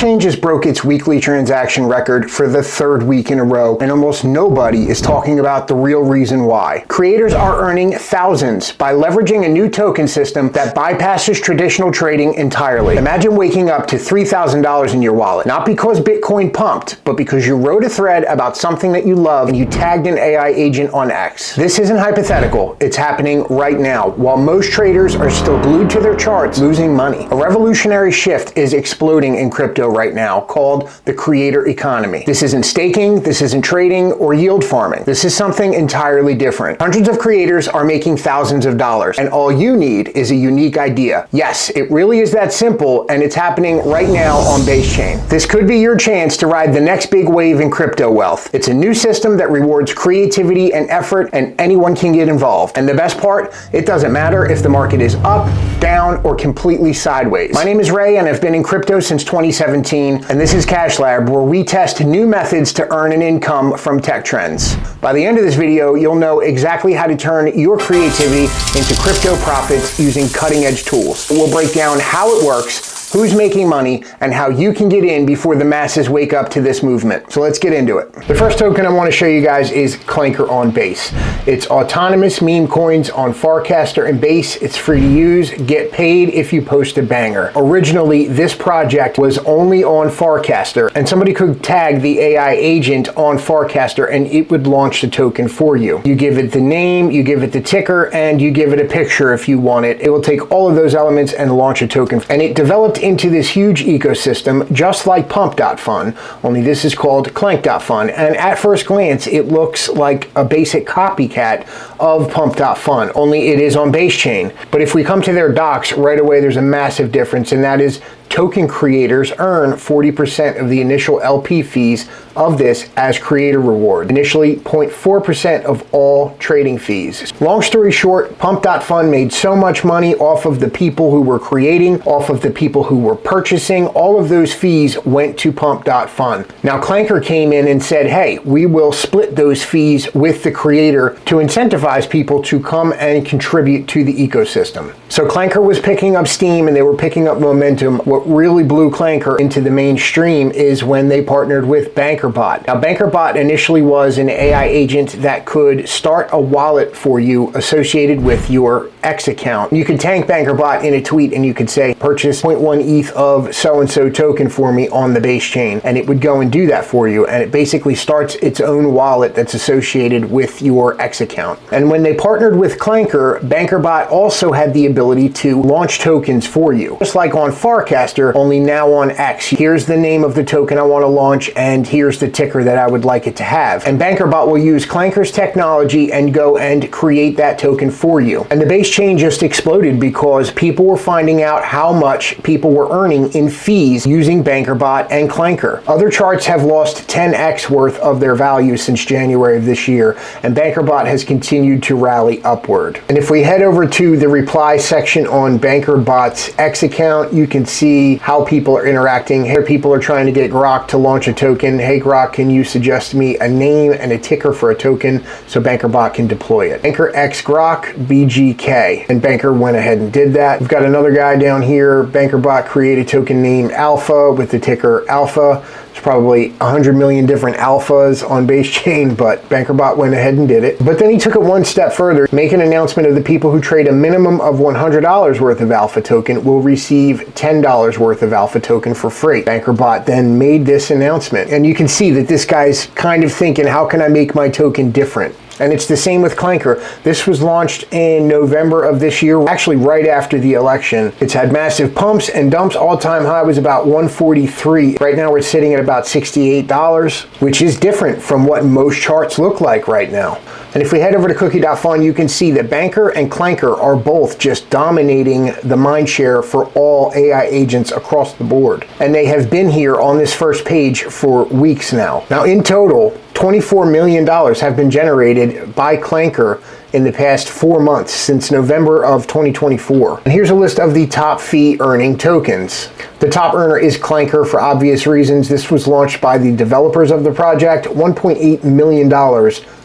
Chain just broke its weekly transaction record for the third week in a row, and almost nobody is talking about the real reason why. Creators are earning thousands by leveraging a new token system that bypasses traditional trading entirely. Imagine waking up to $3,000 in your wallet, not because Bitcoin pumped, but because you wrote a thread about something that you love and you tagged an AI agent on X. This isn't hypothetical, it's happening right now, while most traders are still glued to their charts, losing money. A revolutionary shift is exploding in crypto right now, called the creator economy. This isn't staking, this isn't trading or yield farming. This is something entirely different. Hundreds of creators are making thousands of dollars, and all you need is a unique idea. Yes, it really is that simple, and it's happening right now on Base Chain. This could be your chance to ride the next big wave in crypto wealth. It's a new system that rewards creativity and effort, and anyone can get involved. And the best part, it doesn't matter if the market is up, down, or completely sideways. My name is Ray, and I've been in crypto since 2017, and this is Cash Lab, where we test new methods to earn an income from tech trends. By the end of this video, you'll know exactly how to turn your creativity into crypto profits using cutting-edge tools. We'll break down how it works, who's making money, and how you can get in before the masses wake up to this movement. So let's get into it. The first token I want to show you guys is Clanker on Base. It's autonomous meme coins on Farcaster and Base. It's free to use. Get paid if you post a banger. Originally, this project was only on Farcaster, and somebody could tag the AI agent on Farcaster and it would launch the token for you. You give it the name, you give it the ticker, and you give it a picture if you want it. It will take all of those elements and launch a token. And it developed into this huge ecosystem, just like pump.fun, only this is called clank.fun. And at first glance, it looks like a basic copycat of pump.fun, only it is on Base Chain. But if we come to their docs, right away there's a massive difference, and that is token creators earn 40% of the initial LP fees of this as creator reward. Initially, 0.4% of all trading fees. Long story short, pump.fun made so much money off of the people who were creating, off of the people who were purchasing. All of those fees went to pump.fun. Now, Clanker came in and said, hey, we will split those fees with the creator to incentivize people to come and contribute to the ecosystem. So Clanker was picking up steam and they were picking up momentum. What really blew Clanker into the mainstream is when they partnered with Bankr Bot. Now, Bankr Bot initially was an AI agent that could start a wallet for you associated with your X account. You could tag Bankr Bot in a tweet and you could say, purchase 0.1 ETH of so-and-so token for me on the Base Chain, and it would go and do that for you. And it basically starts its own wallet that's associated with your X account. And when they partnered with Clanker, Bankr Bot also had the ability to launch tokens for you. Just like on Farcaster, only now on X. Here's the name of the token I want to launch, and here's the ticker that I would like it to have. And Bankr Bot will use Clanker's technology and go and create that token for you. And the Base Chain just exploded because people were finding out how much people were earning in fees using Bankr Bot and Clanker. Other charts have lost 10x worth of their value since January of this year, and Bankr Bot has continued to rally upward. And if we head over to the reply section on Bankr Bot's X account, you can see how people are interacting. Here, people are trying to get Grok to launch a token. Hey Grok, can you suggest me a name and a ticker for a token so Bankr Bot can deploy it? Bankr X Grok BGK. And Bankr went ahead and did that. We've got another guy down here. Bankr Bot created a token named Alpha with the ticker Alpha. There's probably 100 million different alphas on Base Chain, but Bankr Bot went ahead and did it. But then he took it one step further, make an announcement of the people who trade a minimum of $100 worth of Alpha token will receive $10 worth of Alpha token for free. Bankr Bot then made this announcement, and you can see that this guy's kind of thinking, how can I make my token different? And it's the same with Clanker. This was launched in November of this year, actually right after the election. It's had massive pumps and dumps. All-time high was about 143. Right now we're sitting at about $68, which is different from what most charts look like right now. And if we head over to cookie.fun, you can see that Bankr and Clanker are both just dominating the mindshare for all AI agents across the board. And they have been here on this first page for weeks now. Now, in total, $24 million have been generated by Clanker in the past 4 months since November of 2024. And here's a list of the top fee earning tokens. The top earner is Clanker for obvious reasons. This was launched by the developers of the project. $1.8 million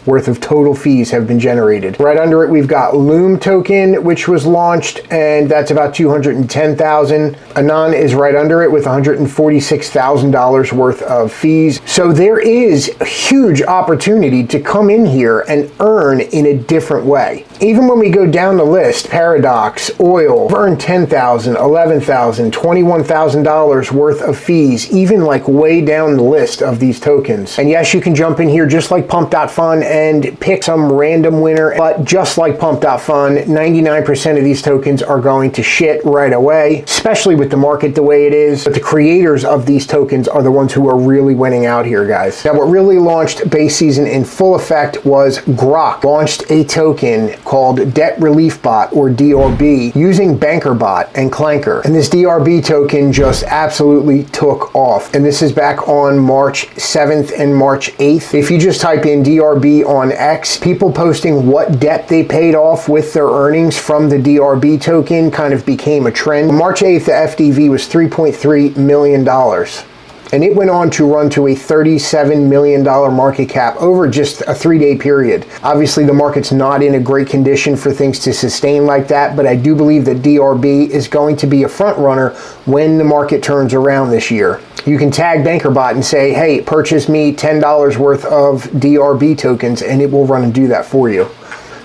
worth of total fees have been generated. Right under it, we've got Loom token, which was launched, and that's about $210,000. Anon is right under it with $146,000 worth of fees. So there is a huge opportunity to come in here and earn in a different way. Even when we go down the list, Paradox, Oil, earned $10,000, $11,000, $21,000 worth of fees, even like way down the list of these tokens. And yes, you can jump in here just like Pump.fun and pick some random winner, but just like Pump.fun, 99% of these tokens are going to shit right away, especially with the market the way it is. But the creators of these tokens are the ones who are really winning out here, guys. Now, what really launched base season in full effect was Grok launched a token called Debt Relief Bot, or DRB, using Bankr Bot and Clanker. And this DRB token just absolutely took off. And this is back on March 7th and March 8th. If you just type in DRB on X, people posting what debt they paid off with their earnings from the DRB token kind of became a trend. On March 8th, the FDV was $3.3 million. And it went on to run to a $37 million market cap over just a 3-day period. Obviously, the market's not in a great condition for things to sustain like that, but I do believe that DRB is going to be a front runner when the market turns around this year. You can tag Bankr Bot and say, hey, purchase me $10 worth of DRB tokens, and it will run and do that for you.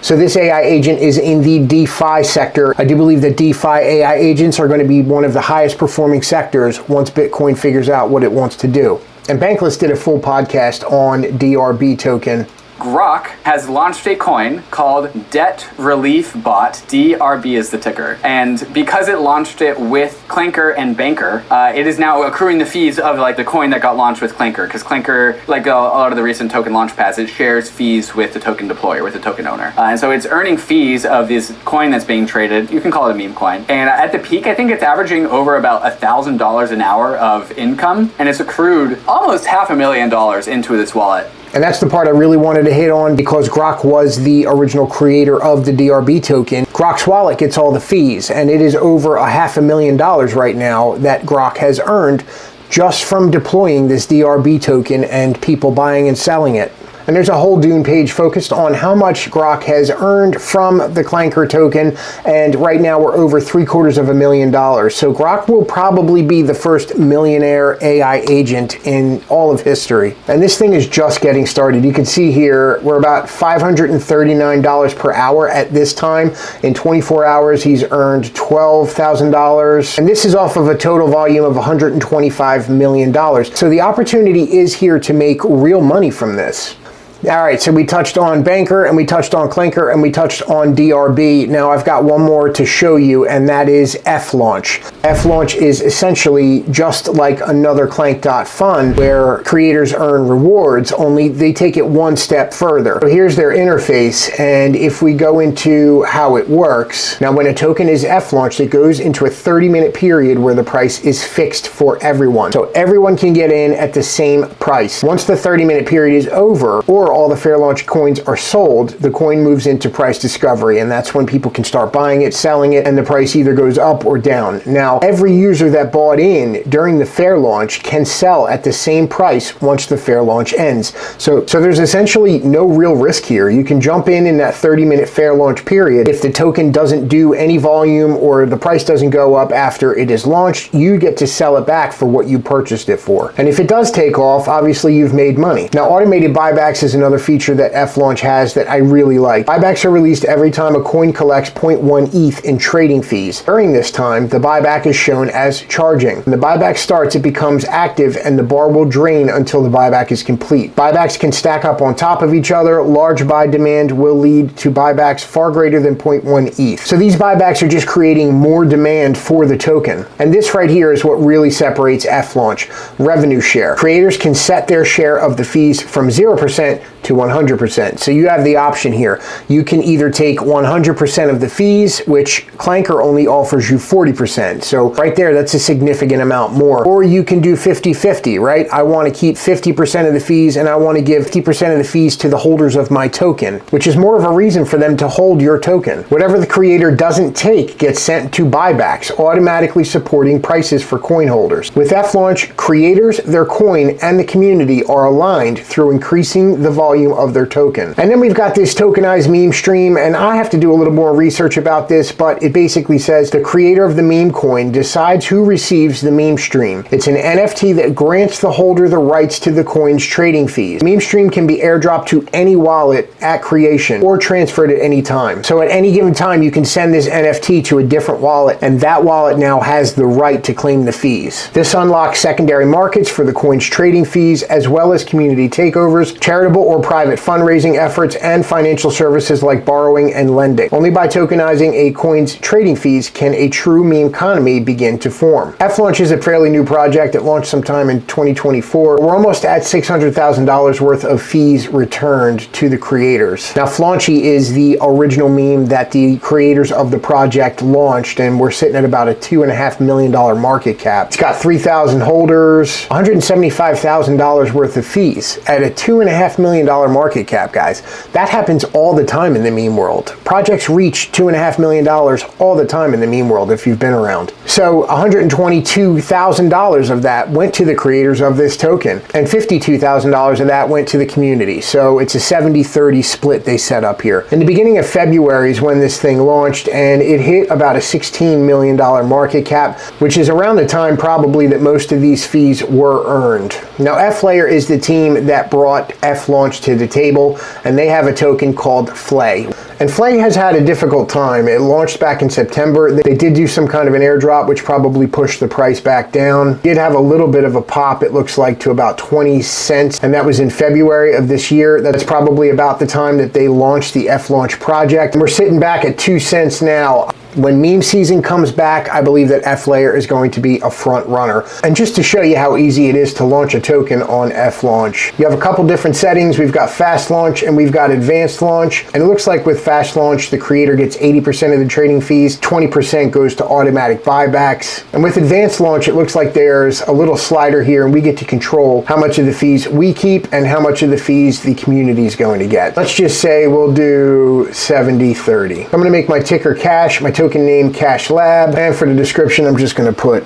So this AI agent is in the DeFi sector. I do believe that DeFi AI agents are going to be one of the highest performing sectors once Bitcoin figures out what it wants to do. And Bankless did a full podcast on DRB token. Grok has launched a coin called Debt Relief Bot. DRB is the ticker. And because it launched it with Clanker and Bankr, it is now accruing the fees of like the coin that got launched with Clanker. Because Clanker, like a lot of the recent token launch pads, it shares fees with the token deployer, with the token owner. And so it's earning fees of this coin that's being traded. You can call it a meme coin. And at the peak, I think it's averaging over about $1,000 an hour of income. And it's accrued almost $500,000 into this wallet. And that's the part I really wanted to hit on because Grok was the original creator of the DRB token. Grok's wallet gets all the fees, and it is over $500,000 right now that Grok has earned just from deploying this DRB token and people buying and selling it. And there's a whole Dune page focused on how much Grok has earned from the Clanker token, and right now we're over $750,000. So Grok will probably be the first millionaire AI agent in all of history. And this thing is just getting started. You can see here we're about $539 per hour at this time. In 24 hours, he's earned $12,000. And this is off of a total volume of $125 million. So the opportunity is here to make real money from this. All right, so we touched on Bankr, and we touched on Clanker, and we touched on DRB. Now I've got one more to show you, and that is Flaunch. Flaunch is essentially just like another clank.fun where creators earn rewards, only they take it one step further. So here's their interface, and if we go into how it works, now when a token is Flaunch, it goes into a 30-minute period where the price is fixed for everyone. So everyone can get in at the same price. Once the 30-minute period is over, or all the Flaunch coins are sold, the coin moves into price discovery, and that's when people can start buying it, selling it, and the price either goes up or down. Now, every user that bought in during the Flaunch can sell at the same price once the Flaunch ends. So there's essentially no real risk here. You can jump in that 30-minute Flaunch period. If the token doesn't do any volume or the price doesn't go up after it is launched, you get to sell it back for what you purchased it for. And if it does take off, obviously you've made money. Now, automated buybacks is another feature that Flaunch has that I really like. Buybacks are released every time a coin collects 0.1 ETH in trading fees. During this time, the buyback is shown as charging. When the buyback starts, it becomes active and the bar will drain until the buyback is complete. Buybacks can stack up on top of each other. Large buy demand will lead to buybacks far greater than 0.1 ETH. So these buybacks are just creating more demand for the token. And this right here is what really separates Flaunch. Revenue share. Creators can set their share of the fees from 0% to 100%. So you have the option here. You can either take 100% of the fees, which Clanker only offers you 40%. So right there, that's a significant amount more. Or you can do 50-50, right? I want to keep 50% of the fees and I want to give 50% of the fees to the holders of my token, which is more of a reason for them to hold your token. Whatever the creator doesn't take gets sent to buybacks, automatically supporting prices for coin holders. With Flaunch, creators, their coin, and the community are aligned through increasing the volume of their token. And then we've got this tokenized meme stream, and I have to do a little more research about this, but it basically says the creator of the meme coin decides who receives the meme stream. It's an NFT that grants the holder the rights to the coin's trading fees. Meme stream can be airdropped to any wallet at creation or transferred at any time. So at any given time, you can send this NFT to a different wallet, and that wallet now has the right to claim the fees. This unlocks secondary markets for the coin's trading fees, as well as community takeovers, charitable or private fundraising efforts, and financial services like borrowing and lending. Only by tokenizing a coin's trading fees can a true meme economy begin to form. Flaunch is a fairly new project. It launched sometime in 2024. We're almost at $600,000 worth of fees returned to the creators. Now, Flaunchy is the original meme that the creators of the project launched, and we're sitting at about a $2.5 million market cap. It's got 3,000 holders, $175,000 worth of fees at a $2.5 million market cap, guys. That happens all the time in the meme world. Projects reach $2.5 million all the time in the meme world if you've been around. So $122,000 of that went to the creators of this token, and $52,000 of that went to the community. So it's a 70-30 split they set up here. In the beginning of February is when this thing launched, and it hit about a $16 million market cap, which is around the time probably that most of these fees were earned. Now, F-Layer is the team that brought Flaunch to the table, and they have a token called Flay. And Flay has had a difficult time. It launched back in September. They did do some kind of an airdrop, which probably pushed the price back down. It did have a little bit of a pop, it looks like, to about 20 cents, and that was in February of this year. That's probably about the time that they launched the Flaunch project. And we're sitting back at 2 cents now. When meme season comes back, I believe that F-Layer is going to be a front runner. And just to show you how easy it is to launch a token on Flaunch, you have a couple different settings. We've got fast launch and we've got advanced launch. And it looks like with fast launch, the creator gets 80% of the trading fees, 20% goes to automatic buybacks. And with advanced launch, it looks like there's a little slider here, and we get to control how much of the fees we keep and how much of the fees the community is going to get. Let's just say we'll do 70-30. I'm going to make my ticker cash, my token name Cash Lab, and for the description I'm just going to put.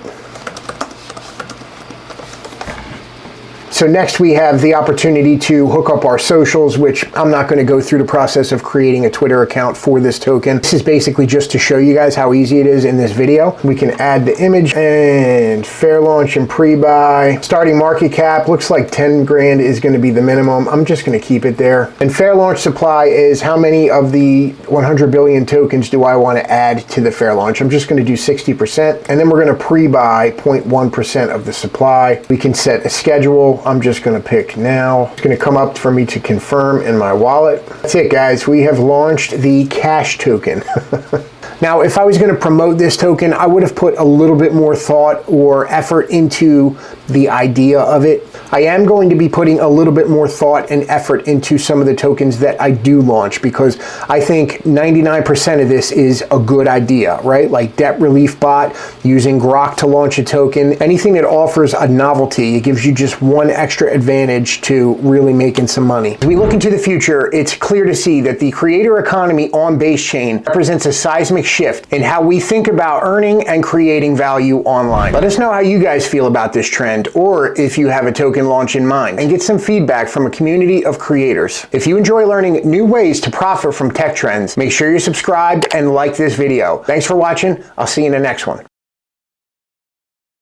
So next we have the opportunity to hook up our socials, which I'm not going to go through the process of creating a Twitter account for this token. This is basically just to show you guys how easy it is in this video. We can add the image and fair launch and pre-buy. Starting market cap looks like 10 grand is going to be the minimum. I'm just going to keep it there. And fair launch supply is how many of the 100 billion tokens do I want to add to the fair launch. I'm just going to do 60%, and then we're going to pre-buy 0.1% of the supply. We can set a schedule. I'm just going to pick now. It's going to come up for me to confirm in my wallet. That's it, guys. We have launched the Cash token. Now, if I was going to promote this token, I would have put a little bit more thought or effort into the idea of it. I am going to be putting a little bit more thought and effort into some of the tokens that I do launch, because I think 99% of this is a good idea, right? Like Debt Relief Bot, using Grok to launch a token, anything that offers a novelty, it gives you just one extra advantage to really making some money. As we look into the future, it's clear to see that the creator economy on Base Chain represents a seismic shift in how we think about earning and creating value online. Let us know how you guys feel about this trend, or if you have a token launch in mind, and get some feedback from a community of creators. If you enjoy learning new ways to profit from tech trends, make sure you're subscribed and like this video. Thanks for watching. I'll see you in the next one.